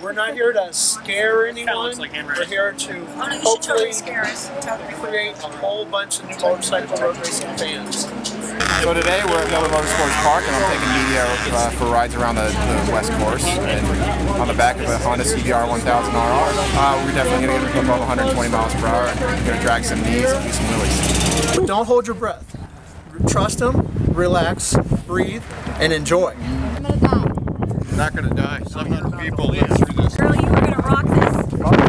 We're not here to scare anyone. We're here to hopefully create a whole bunch of new motorcycle road racing fans. So today we're at Miller Motorsports Park and I'm taking media for rides around the West Course, and on the back of a Honda CBR 1000 RR. We're definitely going to get above 120 miles per hour and we're going to drag some knees and do some wheelies. But don't hold your breath. Trust them, relax, breathe, and enjoy. I'm going to die. You're not going to die. 700 people live through this. Girl, you are going to rock this. Going.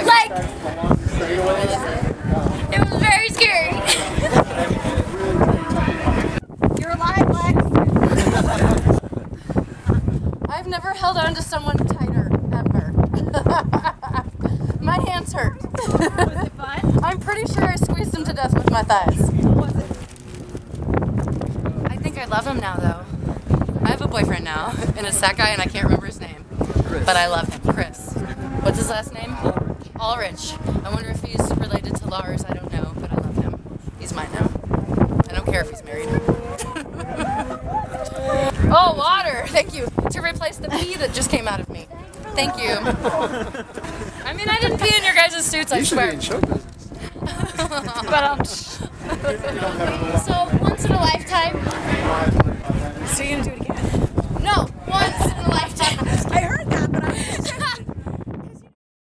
Like, it was very scary. You're alive, Lex. I've never held on to someone tighter, ever. My hands hurt. Was it fun? I'm pretty sure I squeezed him to death with my thighs. Was it? I think I love him now, though. I have a boyfriend now, and it's that guy, and I can't remember his name. But I love him, Chris. What's his last name? Ulrich. I wonder if he's related to Lars. I don't know, but I love him. He's mine now. I don't care if he's married. Oh, water! Thank you. To replace the pee that just came out of me. Thank you. I mean, I didn't pee in your guys' suits, I swear. You should be in show business. So, once in a lifetime,